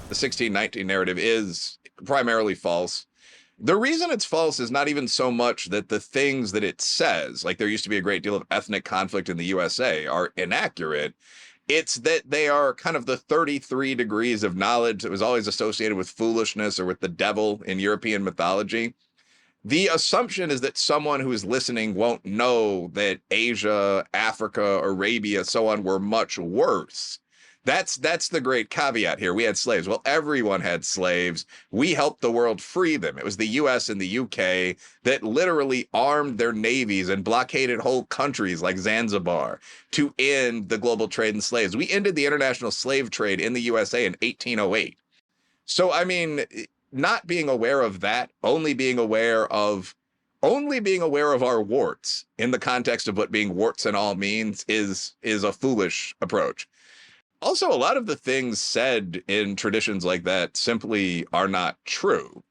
the 1619 narrative is primarily false. The reason it's false is not even so much that the things that it says, like there used to be a great deal of ethnic conflict in the USA, are inaccurate. It's that they are kind of the 33 degrees of knowledge that was always associated with foolishness or with the devil in European mythology. The assumption is that someone who is listening won't know that Asia, Africa, Arabia, so on were much worse. That's the great caveat here. We had slaves. Well, everyone had slaves. We helped the world free them. It was the US and the UK that literally armed their navies and blockaded whole countries like Zanzibar to end the global trade in slaves. We ended the international slave trade in the USA in 1808. So, I mean, not being aware of that, only being aware of our warts in the context of what being warts and all means is a foolish approach. Also, a lot of the things said in traditions like that simply are not true.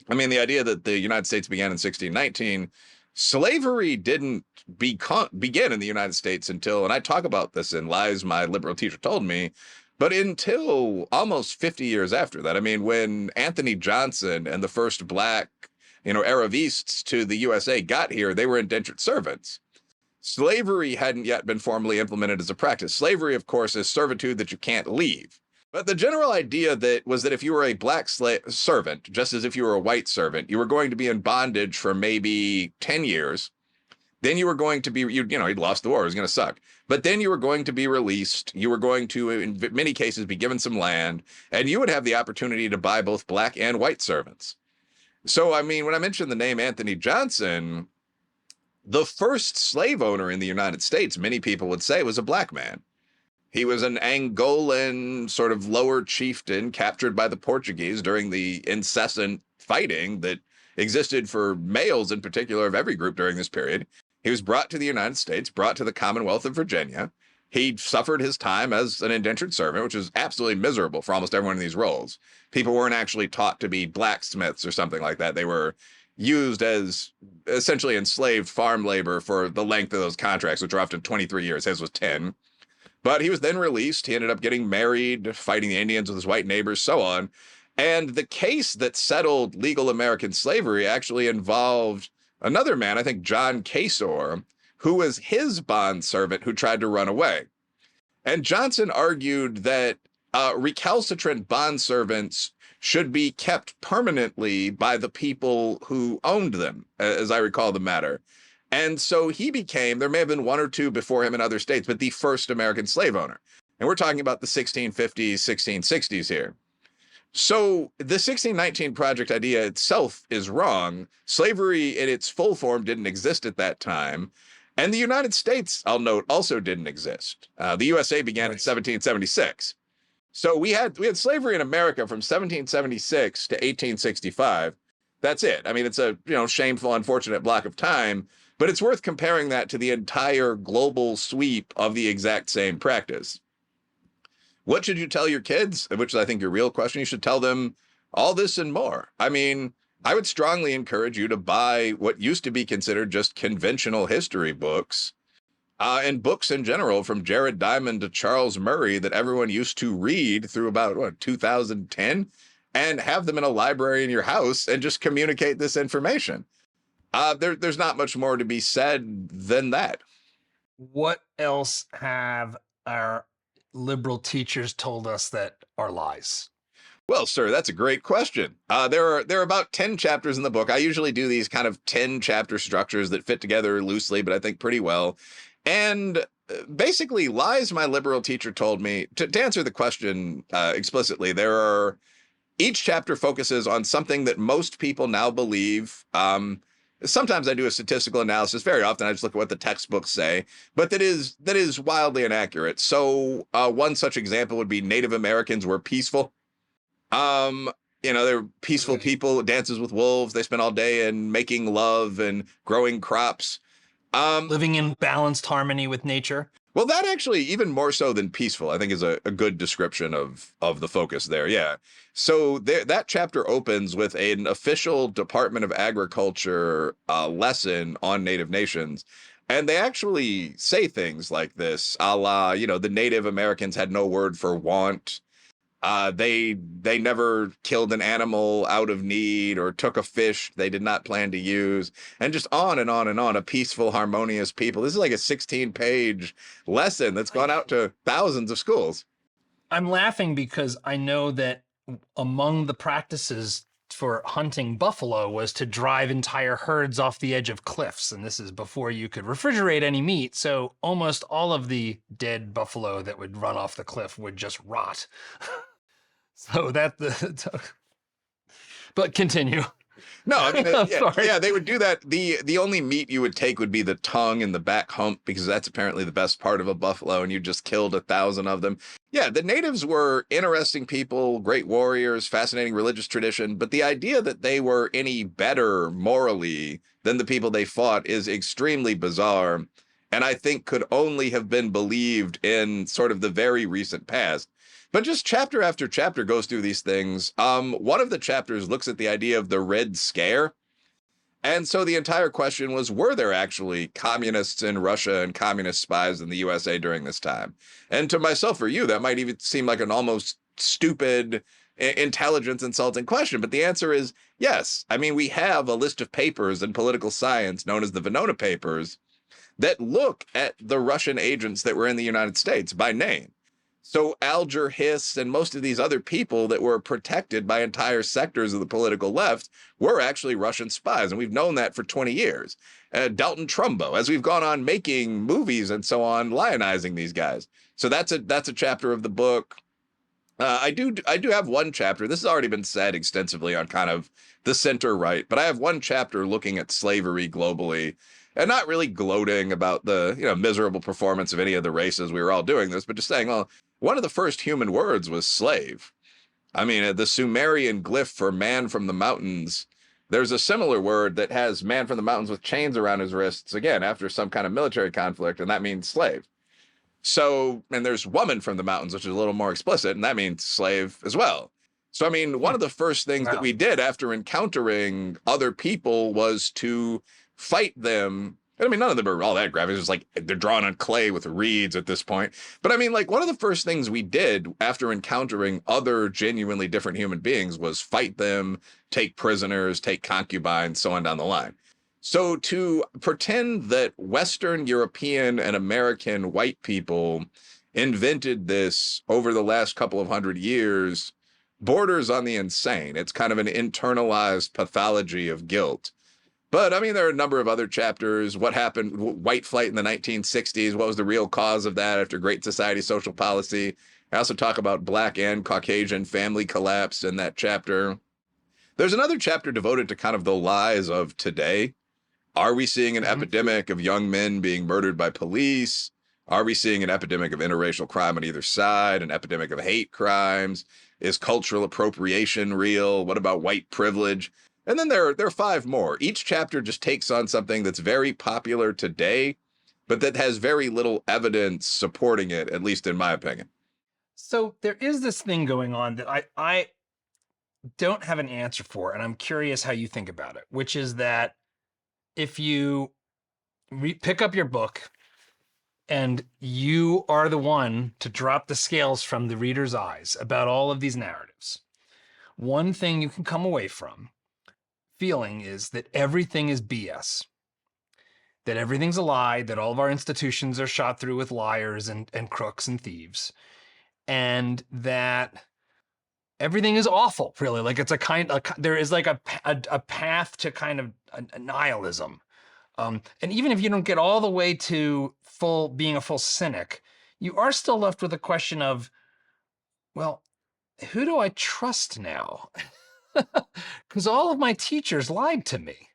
I mean, the idea that the United States began in 1619, slavery didn't begin in the United States until, and I talk about this in Lies My Liberal Teacher Told Me, but until almost 50 years after that. I mean, when Anthony Johnson and the first black, Aravistes to the USA got here, they were indentured servants. Slavery hadn't yet been formally implemented as a practice. Slavery, of course, is servitude that you can't leave. But the general idea was that if you were a black servant, just as if you were a white servant, you were going to be in bondage for maybe 10 years. Then you were going to be, you'd lost the war, it was going to suck. But then you were going to be released. You were going to, in many cases, be given some land, and you would have the opportunity to buy both black and white servants. So, I mean, when I mentioned the name Anthony Johnson, the first slave owner in the United States, many people would say, was a black man. He was an Angolan sort of lower chieftain captured by the Portuguese during the incessant fighting that existed for males in particular of every group during this period. He was brought to the United States, brought to the Commonwealth of Virginia. He suffered his time as an indentured servant, which was absolutely miserable for almost everyone in these roles. People weren't actually taught to be blacksmiths or something like that. They were used as essentially enslaved farm labor for the length of those contracts, which were often 23 years. His was 10. But he was then released. He ended up getting married, fighting the Indians with his white neighbors, so on. And the case that settled legal American slavery actually involved another man, I think John Casor, who was his bondservant who tried to run away. And Johnson argued that recalcitrant bondservants should be kept permanently by the people who owned them, as I recall the matter. And so he became, there may have been one or two before him in other states, but the first American slave owner. And we're talking about the 1650s, 1660s here. So the 1619 Project idea itself is wrong. Slavery in its full form didn't exist at that time. And the United States, I'll note, also didn't exist. The USA began in 1776. So we had slavery in America from 1776 to 1865. That's it. I mean, it's a shameful, unfortunate block of time, but it's worth comparing that to the entire global sweep of the exact same practice. What should you tell your kids? Which is, I think, your real question. You should tell them all this and more. I mean, I would strongly encourage you to buy what used to be considered just conventional history books. And books in general, from Jared Diamond to Charles Murray, that everyone used to read through about 2010, and have them in a library in your house and just communicate this information. There's not much more to be said than that. What else have our liberal teachers told us that are lies? Well, sir, that's a great question. There are about 10 chapters in the book. I usually do these kind of 10 chapter structures that fit together loosely, but I think pretty well. And basically, lies my liberal teacher told me, to answer the question explicitly, each chapter focuses on something that most people now believe. Sometimes I do a statistical analysis. Very often I just look at what the textbooks say, but that is wildly inaccurate. So one such example would be Native Americans were peaceful. They're peaceful people, dances with wolves. They spend all day in making love and growing crops. Living in balanced harmony with nature. Well, that actually, even more so than peaceful, I think is a good description of the focus there. Yeah. So that chapter opens with an official Department of Agriculture lesson on Native nations. And they actually say things like this, a la, the Native Americans had no word for want. They never killed an animal out of need or took a fish they did not plan to use, and just on and on and on. A peaceful, harmonious people. This is like a 16-page lesson that's gone out to thousands of schools. I'm laughing because I know that among the practices for hunting buffalo was to drive entire herds off the edge of cliffs. And this is before you could refrigerate any meat. So almost all of the dead buffalo that would run off the cliff would just rot. So but continue. No, I mean, Sorry. yeah, they would do that. The only meat you would take would be the tongue and the back hump, because that's apparently the best part of a buffalo, and you just killed 1,000 of them. Yeah, the natives were interesting people, great warriors, fascinating religious tradition, but the idea that they were any better morally than the people they fought is extremely bizarre, and I think could only have been believed in sort of the very recent past. But just chapter after chapter goes through these things. One of the chapters looks at the idea of the Red Scare. And so the entire question was, were there actually communists in Russia and communist spies in the USA during this time? And to myself or you, that might even seem like an almost stupid, intelligence insulting question. But the answer is yes. I mean, we have a list of papers in political science known as the Venona Papers that look at the Russian agents that were in the United States by name. So Alger Hiss and most of these other people that were protected by entire sectors of the political left were actually Russian spies, and we've known that for 20 years. Dalton Trumbo, as we've gone on making movies and so on, lionizing these guys. So that's a chapter of the book. I do have one chapter. This has already been said extensively on kind of the center right, but I have one chapter looking at slavery globally, and not really gloating about the miserable performance of any of the races. We were all doing this, but just saying, well, one of the first human words was slave. I mean, the Sumerian glyph for man from the mountains, there's a similar word that has man from the mountains with chains around his wrists, again, after some kind of military conflict, and that means slave. So, and there's woman from the mountains, which is a little more explicit, and that means slave as well. So, I mean, one of the first things that we did after encountering other people was to fight them. I mean, none of them are all that graphic. It's like they're drawn on clay with reeds at this point. But I mean, like, one of the first things we did after encountering other genuinely different human beings was fight them, take prisoners, take concubines, so on down the line. So to pretend that Western European and American white people invented this over the last couple of hundred years borders on the insane. It's kind of an internalized pathology of guilt. But I mean, there are a number of other chapters. What happened, white flight in the 1960s? What was the real cause of that after Great Society social policy? I also talk about Black and Caucasian family collapse in that chapter. There's another chapter devoted to kind of the lies of today. Are we seeing an epidemic of young men being murdered by police? Are we seeing an epidemic of interracial crime on either side? An epidemic of hate crimes? Is cultural appropriation real? What about white privilege? And then there are 5 more. Each chapter just takes on something that's very popular today, but that has very little evidence supporting it, at least in my opinion. So there is this thing going on that I don't have an answer for, and I'm curious how you think about it, which is that if you pick up your book and you are the one to drop the scales from the reader's eyes about all of these narratives, one thing you can come away from feeling is that everything is BS, that everything's a lie, that all of our institutions are shot through with liars and crooks and thieves, and that everything is awful, really. Like it's there is like a path to kind of a nihilism. And even if you don't get all the way to being a full cynic, you are still left with a question of, well, who do I trust now? Because all of my teachers lied to me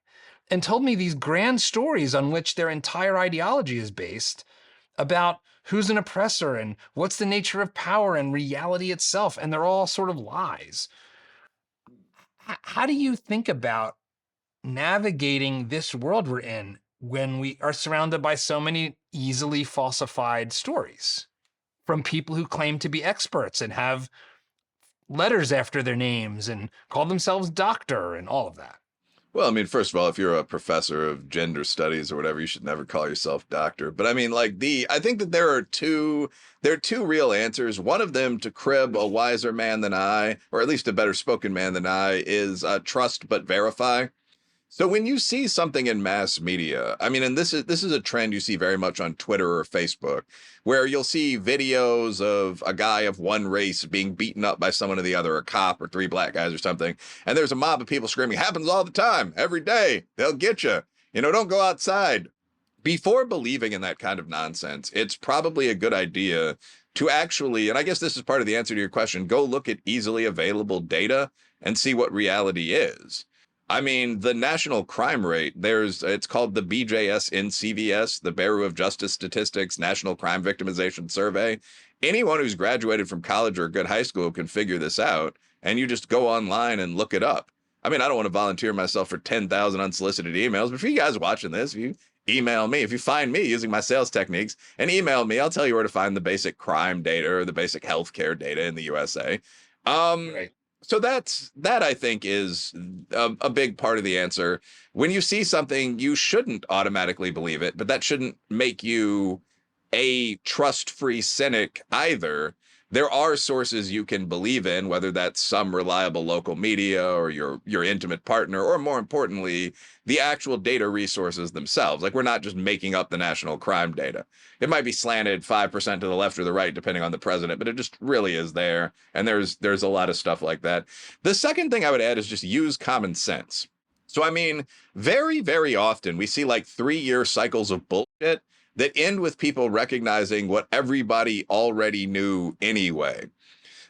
and told me these grand stories on which their entire ideology is based about who's an oppressor and what's the nature of power and reality itself. And they're all sort of lies. How do you think about navigating this world we're in when we are surrounded by so many easily falsified stories from people who claim to be experts and have letters after their names and call themselves doctor and all of that? Well, I mean, first of all, if you're a professor of gender studies or whatever, you should never call yourself doctor. But I mean, like I think that there are two real answers. One of them, to crib a wiser man than I, or at least a better spoken man than I, is trust but verify. So when you see something in mass media, I mean, and this is a trend you see very much on Twitter or Facebook, where you'll see videos of a guy of one race being beaten up by someone of the other, a cop or three black guys or something, and there's a mob of people screaming, "Happens all the time, every day. They'll get you. You know, don't go outside." Before believing in that kind of nonsense, it's probably a good idea to actually, and I guess this is part of the answer to your question, go look at easily available data and see what reality is. I mean, the national crime rate, it's called the BJS-NCVS, the Bureau of Justice Statistics National Crime Victimization Survey. Anyone who's graduated from college or a good high school can figure this out, and you just go online and look it up. I mean, I don't want to volunteer myself for 10,000 unsolicited emails, but for you guys watching this, if you email me, if you find me using my sales techniques and email me, I'll tell you where to find the basic crime data or the basic healthcare data in the USA. Right. So that I think is a big part of the answer. When you see something, you shouldn't automatically believe it, but that shouldn't make you a trust-free cynic either. There are sources you can believe in, whether that's some reliable local media or your intimate partner, or more importantly, the actual data resources themselves. Like, we're not just making up the national crime data. It might be slanted 5% to the left or the right, depending on the president, but it just really is there. And there's a lot of stuff like that. The second thing I would add is just use common sense. So, I mean, very, very often we see like 3-year cycles of bullshit that end with people recognizing what everybody already knew anyway.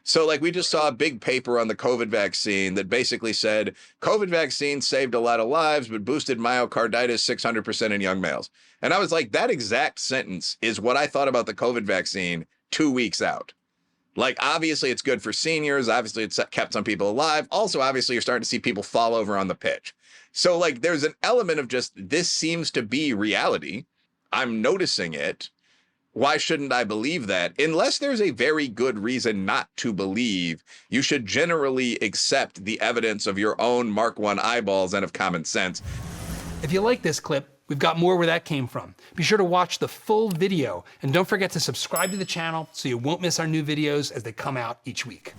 So, like, we just saw a big paper on the COVID vaccine that basically said COVID vaccine saved a lot of lives, but boosted myocarditis 600% in young males. And I was like, that exact sentence is what I thought about the COVID vaccine 2 weeks out. Like, obviously, it's good for seniors. Obviously, it's kept some people alive. Also, obviously, you're starting to see people fall over on the pitch. So, like, there's an element of just, this seems to be reality. I'm noticing it. Why shouldn't I believe that? Unless there's a very good reason not to believe, you should generally accept the evidence of your own Mark I eyeballs and of common sense. If you like this clip, we've got more where that came from. Be sure to watch the full video, and don't forget to subscribe to the channel so you won't miss our new videos as they come out each week.